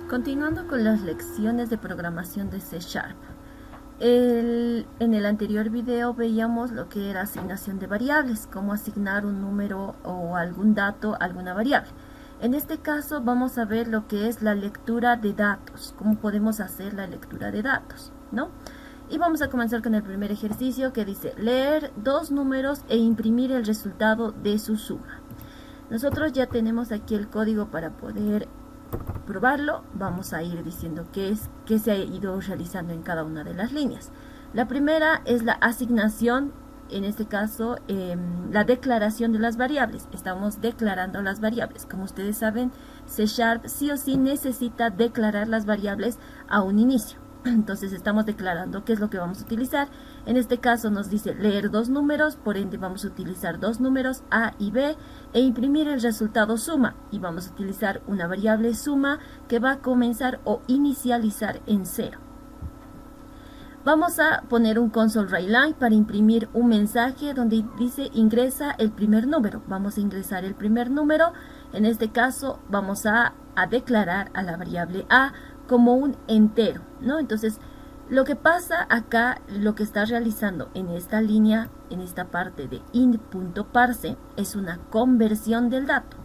Continuando con las lecciones de programación de C#. En el anterior video veíamos lo que era asignación de variables, cómo asignar un número o algún dato a alguna variable. En este caso vamos a ver lo que es la lectura de datos, cómo podemos hacer la lectura de datos, ¿no? Y vamos a comenzar con el primer ejercicio que dice leer dos números e imprimir el resultado de su suma. Nosotros ya tenemos aquí el código para poder probarlo. Vamos a ir diciendo qué se ha ido realizando en cada una de las líneas. La primera es la asignación, en este caso la declaración de las variables. Estamos declarando las variables. Como ustedes saben, C# sí o sí necesita declarar las variables a un inicio. Entonces estamos declarando qué es lo que vamos a utilizar. En este caso nos dice leer dos números, por ende vamos a utilizar dos números A y B e imprimir el resultado suma. Y vamos a utilizar una variable suma que va a comenzar o inicializar en 0. Vamos a poner un console.writeLine para imprimir un mensaje donde dice ingresa el primer número. Vamos a ingresar el primer número. En este caso vamos a declarar a la variable A como un entero, ¿no? Entonces, lo que pasa acá, lo que está realizando en esta línea, en esta parte de int.parse, es una conversión del dato,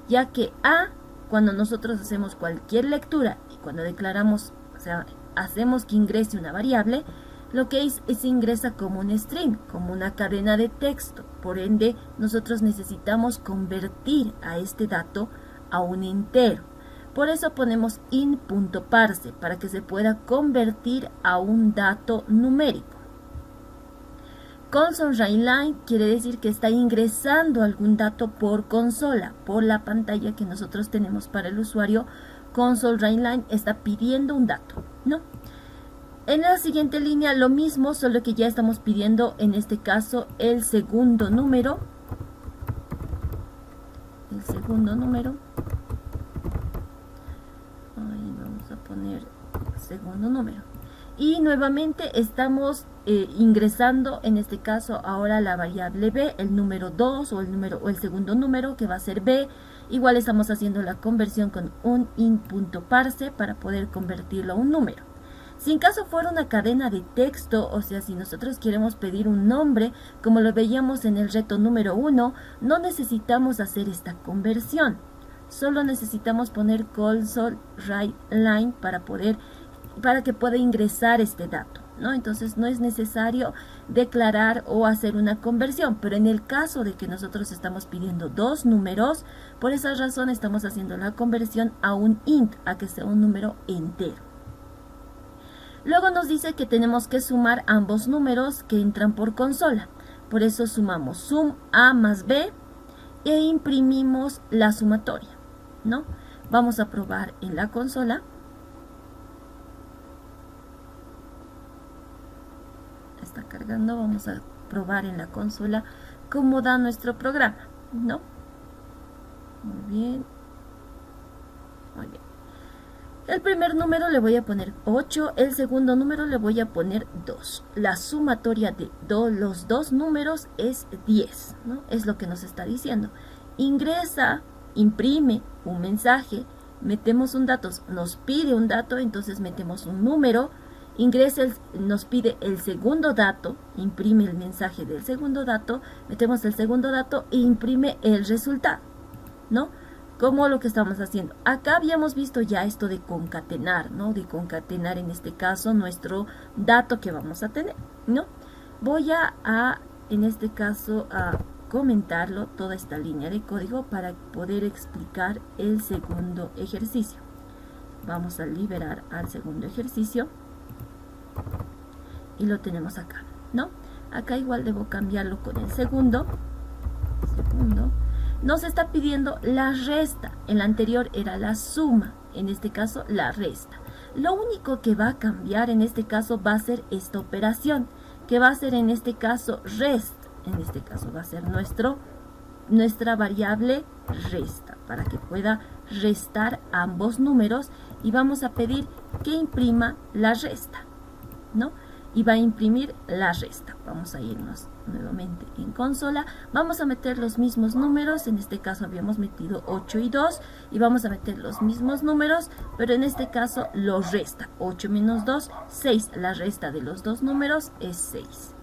ya que A, cuando nosotros hacemos cualquier lectura y cuando declaramos, o sea, hacemos que ingrese una variable, lo que es ingresa como un string, como una cadena de texto. Por ende, nosotros necesitamos convertir a este dato a un entero. Por eso ponemos int.parse, para que se pueda convertir a un dato numérico. Console.writeLine quiere decir que está ingresando algún dato por consola, por la pantalla que nosotros tenemos para el usuario. Console.writeLine está pidiendo un dato, ¿no? En la siguiente línea lo mismo, solo que ya estamos pidiendo en este caso el segundo número. Poner segundo número y nuevamente estamos ingresando en este caso ahora la variable b, el número 2 o el segundo número que va a ser b. Igual estamos haciendo la conversión con un int.parse para poder convertirlo a un número. Si en caso fuera una cadena de texto, o sea, si nosotros queremos pedir un nombre, como lo veíamos en el reto número 1, no necesitamos hacer esta conversión. Solo necesitamos poner console.writeLine para que pueda ingresar este dato, ¿no? Entonces no es necesario declarar o hacer una conversión, pero en el caso de que nosotros estamos pidiendo dos números, por esa razón estamos haciendo la conversión a un int, a que sea un número entero. Luego nos dice que tenemos que sumar ambos números que entran por consola. Por eso sumamos sum A más B e imprimimos la sumatoria, ¿no? Vamos a probar en la consola. Está cargando, vamos a probar en la consola cómo da nuestro programa, ¿no? Muy bien. Muy bien. El primer número le voy a poner 8, el segundo número le voy a poner 2. La sumatoria de los dos números es 10, ¿no? Es lo que nos está diciendo. Ingresa, imprime un mensaje, metemos un dato, nos pide un dato, entonces metemos un número, ingresa, nos pide el segundo dato, imprime el mensaje del segundo dato, metemos el segundo dato e imprime el resultado, ¿no? Como lo que estamos haciendo. Acá habíamos visto ya esto de concatenar, ¿no? De concatenar en este caso nuestro dato que vamos a tener, ¿no? Voy en este caso, a comentarlo toda esta línea de código para poder explicar el segundo ejercicio. Vamos a liberar al segundo ejercicio y lo tenemos acá, ¿no? Acá igual debo cambiarlo con el segundo. Nos está pidiendo la resta. En la anterior era la suma, en este caso la resta. Lo único que va a cambiar en este caso va a ser esta operación, que va a ser en este caso rest. En este caso va a ser nuestra variable resta, para que pueda restar ambos números, y vamos a pedir que imprima la resta, ¿no? Y va a imprimir la resta. Vamos a irnos nuevamente en consola, vamos a meter los mismos números. En este caso habíamos metido 8 y 2 y vamos a meter los mismos números, pero en este caso los resta. 8 menos 2, 6. La resta de los dos números es 6.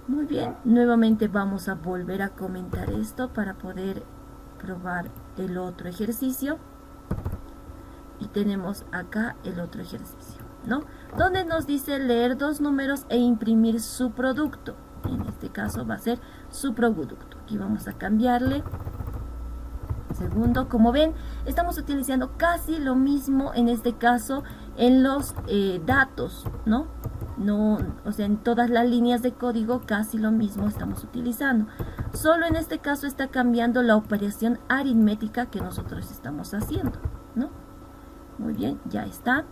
Muy bien, nuevamente vamos a volver a comentar esto para poder probar el otro ejercicio. Y tenemos acá el otro ejercicio, ¿no? Donde nos dice leer dos números e imprimir su producto. En este caso va a ser su producto. Aquí vamos a cambiarle. Segundo, como ven, estamos utilizando casi lo mismo en este caso en los datos, ¿no? O sea, en todas las líneas de código casi lo mismo estamos utilizando. Solo en este caso está cambiando la operación aritmética que nosotros estamos haciendo, ¿no? Muy bien, ya está.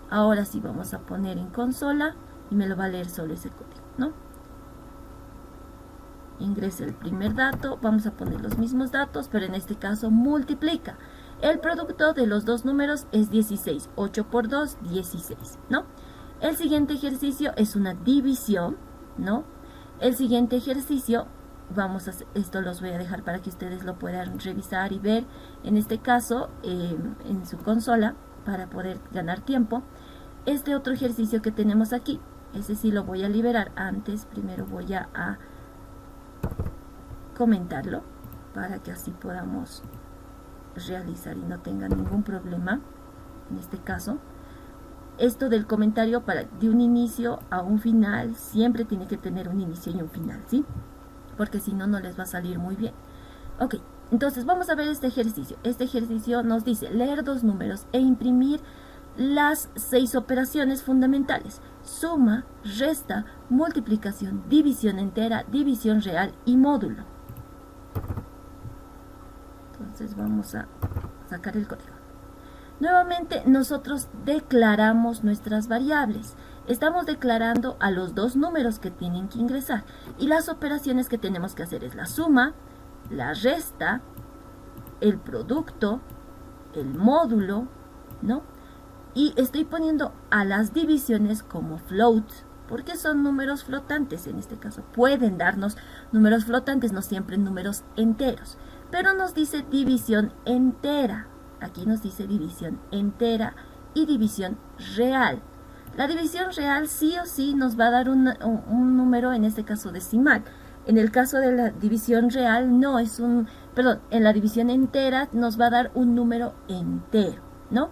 Ahora sí vamos a poner en consola y me lo va a leer solo ese código, ¿no? Ingresa el primer dato, vamos a poner los mismos datos, pero en este caso multiplica. El producto de los dos números es 16. 8 por 2, 16, ¿no? El siguiente ejercicio es una división, ¿no? El siguiente ejercicio, esto los voy a dejar para que ustedes lo puedan revisar y ver, en este caso, en su consola, para poder ganar tiempo. Este otro ejercicio que tenemos aquí, ese sí lo voy a liberar antes. Primero voy a comentarlo para que así podamos realizar y no tenga ningún problema. En este caso, esto del comentario de un inicio a un final, siempre tiene que tener un inicio y un final, ¿sí? Porque si no, no les va a salir muy bien. Ok, entonces vamos a ver este ejercicio. Este ejercicio nos dice leer dos números e imprimir las 6 operaciones fundamentales: suma, resta, multiplicación, división entera, división real y módulo. Entonces vamos a sacar el código. Nuevamente nosotros declaramos nuestras variables. Estamos declarando a los dos números que tienen que ingresar, y las operaciones que tenemos que hacer es la suma, la resta, el producto, el módulo, ¿no? Y estoy poniendo a las divisiones como float, porque son números flotantes. En este caso pueden darnos números flotantes, no siempre números enteros, pero nos dice división entera. Aquí nos dice división entera y división real. La división real sí o sí nos va a dar un número, en este caso decimal. En el caso de la división real no es en la división entera nos va a dar un número entero, ¿no?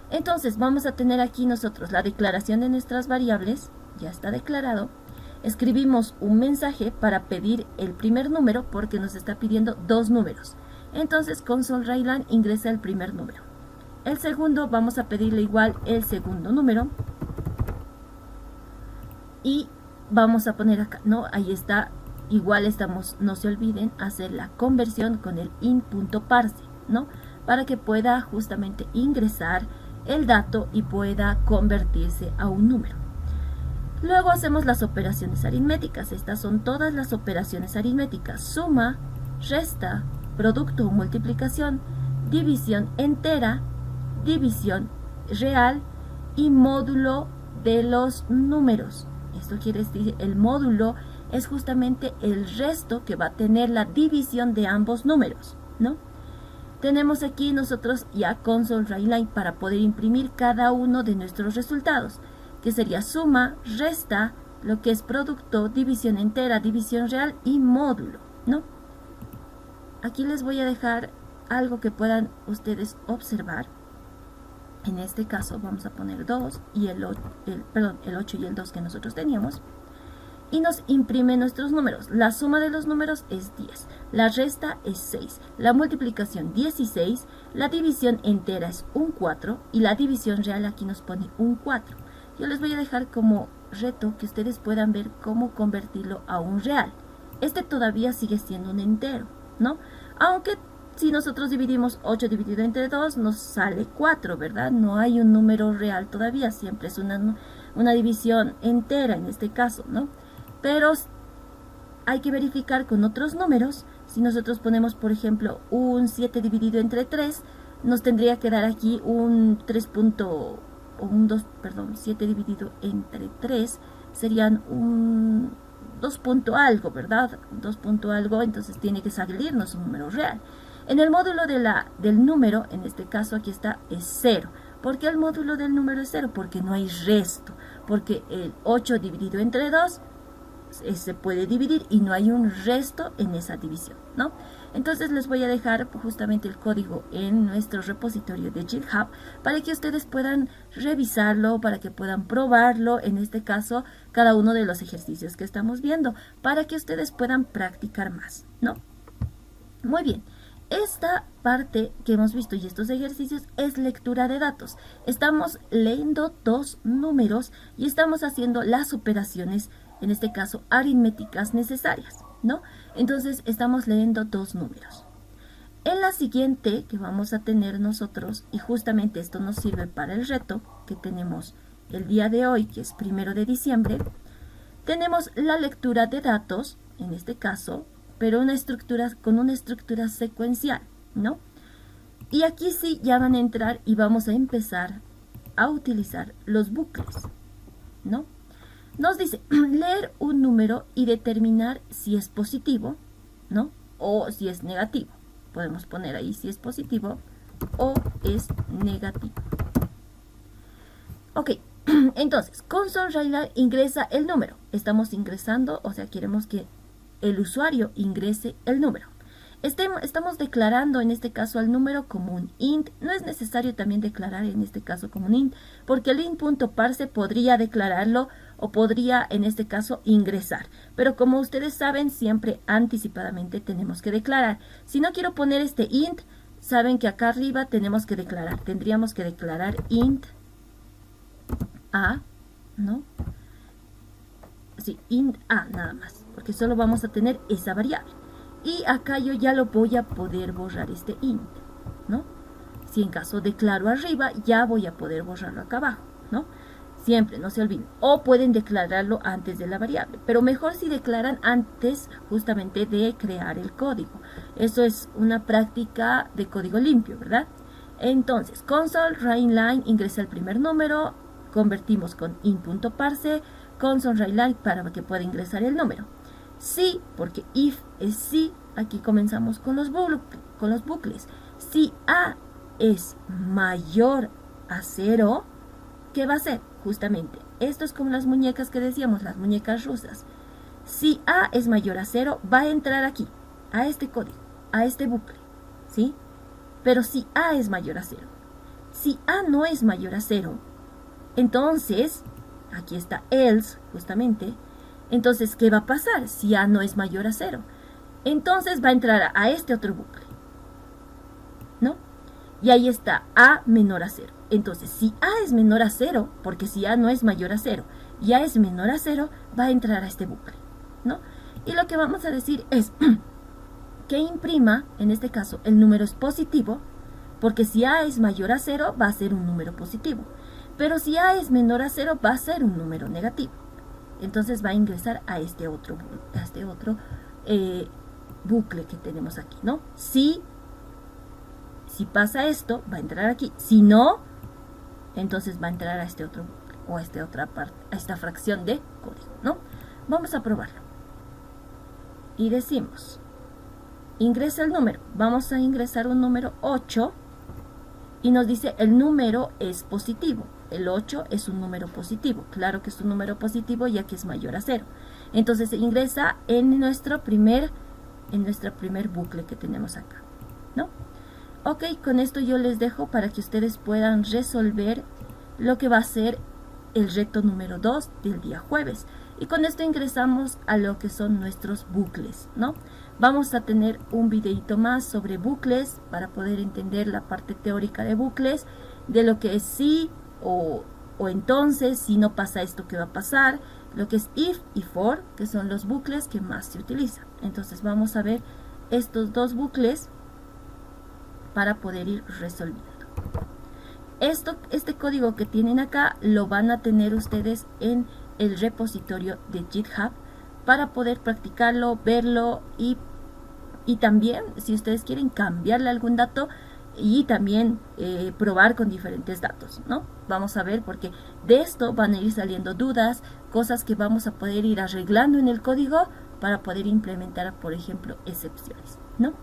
Entonces vamos a tener aquí nosotros la declaración de nuestras variables. Ya está declarado. Escribimos un mensaje para pedir el primer número porque nos está pidiendo dos números. Entonces console.writeline ingresa el primer número. El segundo vamos a pedirle igual el segundo número. Y vamos a poner acá, ¿no? Ahí está, igual estamos, no se olviden, hacer la conversión con el in.parse, ¿no? Para que pueda justamente ingresar el dato y pueda convertirse a un número. Luego hacemos las operaciones aritméticas. Estas son todas las operaciones aritméticas: suma, resta, producto o multiplicación, división entera, división real y módulo de los números. Esto quiere decir, el módulo es justamente el resto que va a tener la división de ambos números, ¿no? Tenemos aquí nosotros ya console.writeline para poder imprimir cada uno de nuestros resultados, que sería suma, resta, lo que es producto, división entera, división real y módulo, ¿no? Aquí les voy a dejar algo que puedan ustedes observar. En este caso vamos a poner 2 y el 8 y el 2 que nosotros teníamos. Y nos imprime nuestros números. La suma de los números es 10. La resta es 6. La multiplicación 16. La división entera es un 4. Y la división real aquí nos pone un 4. Yo les voy a dejar como reto que ustedes puedan ver cómo convertirlo a un real. Este todavía sigue siendo un entero, ¿no? Aunque si nosotros dividimos 8 dividido entre 2 nos sale 4, ¿verdad? No hay un número real todavía, siempre es una división entera en este caso, ¿no? Pero hay que verificar con otros números. Si nosotros ponemos, por ejemplo, un 7 dividido entre 3, nos tendría que dar aquí un 7 dividido entre 3 serían un 2 punto algo, ¿verdad? 2 punto algo, entonces tiene que salirnos un número real. En el módulo del número, en este caso aquí está, es 0. ¿Por qué el módulo del número es 0? Porque no hay resto, porque el 8 dividido entre 2 se puede dividir y no hay un resto en esa división, ¿no? Entonces les voy a dejar justamente el código en nuestro repositorio de GitHub para que ustedes puedan revisarlo, para que puedan probarlo, en este caso, cada uno de los ejercicios que estamos viendo, para que ustedes puedan practicar más, ¿no? Muy bien. Esta parte que hemos visto y estos ejercicios es lectura de datos. Estamos leyendo dos números y estamos haciendo las operaciones, en este caso aritméticas necesarias, ¿no? Entonces estamos leyendo dos números. En la siguiente que vamos a tener nosotros, y justamente esto nos sirve para el reto que tenemos el día de hoy, que es 1 de diciembre, tenemos la lectura de datos, en este caso, pero con una estructura secuencial, ¿no? Y aquí sí ya van a entrar y vamos a empezar a utilizar los bucles, ¿no? Nos dice leer un número y determinar si es positivo, ¿no? O si es negativo. Podemos poner ahí si es positivo o es negativo. Ok, entonces, console.writeline ingresa el número. Estamos ingresando, o sea, queremos que el usuario ingrese el número. Estamos declarando en este caso al número como un int. No es necesario también declarar en este caso como un int, porque el int.parse podría declararlo o podría en este caso ingresar. Pero como ustedes saben, siempre anticipadamente tenemos que declarar. Si no quiero poner este int, saben que acá arriba tenemos que declarar. Tendríamos que declarar int a, ¿no? Sí, int a nada más, porque solo vamos a tener esa variable. Y acá yo ya lo voy a poder borrar este int, ¿no? Si en caso declaro arriba, ya voy a poder borrarlo acá abajo, ¿no? Siempre, no se olviden. O pueden declararlo antes de la variable, pero mejor si declaran antes justamente de crear el código. Eso es una práctica de código limpio, ¿verdad? Entonces, console.writeline ingresa el primer número, convertimos con int.parse, console.writeline para que pueda ingresar el número. Sí, porque if es sí, aquí comenzamos con los bucles. Si a es mayor a 0, ¿qué va a hacer? Justamente, esto es como las muñecas que decíamos, las muñecas rusas. Si a es mayor a 0, va a entrar aquí, a este código, a este bucle, ¿sí? Pero si a es mayor a 0. Si a no es mayor a 0, entonces, aquí está else, justamente. Entonces, ¿qué va a pasar si a no es mayor a 0? Entonces va a entrar a este otro bucle, ¿no? Y ahí está a menor a 0. Entonces, si a es menor a 0, porque si a no es mayor a 0 y a es menor a 0, va a entrar a este bucle, ¿no? Y lo que vamos a decir es que imprima, en este caso, el número es positivo, porque si a es mayor a 0, va a ser un número positivo. Pero si a es menor a 0, va a ser un número negativo. Entonces va a ingresar a este otro bucle que tenemos aquí, ¿no? Si pasa esto, va a entrar aquí. Si no, entonces va a entrar a este otro bucle o a esta otra parte, a esta fracción de código, ¿no? Vamos a probarlo. Y decimos, ingresa el número. Vamos a ingresar un número 8 y nos dice el número es positivo. El 8 es un número positivo. Claro que es un número positivo ya que es mayor a 0. Entonces se ingresa en nuestro primer bucle que tenemos acá, ¿no? Ok, con esto yo les dejo para que ustedes puedan resolver lo que va a ser el reto número 2 del día jueves. Y con esto ingresamos a lo que son nuestros bucles, ¿no? Vamos a tener un videito más sobre bucles para poder entender la parte teórica de bucles, de lo que es sí o entonces, si no pasa esto, ¿qué va a pasar? Lo que es if y for, que son los bucles que más se utilizan. Entonces vamos a ver estos dos bucles para poder ir resolviendo. Este código que tienen acá lo van a tener ustedes en el repositorio de GitHub para poder practicarlo, verlo y también si ustedes quieren cambiarle algún dato, y también probar con diferentes datos, ¿no? Vamos a ver porque de esto van a ir saliendo dudas, cosas que vamos a poder ir arreglando en el código para poder implementar, por ejemplo, excepciones, ¿no?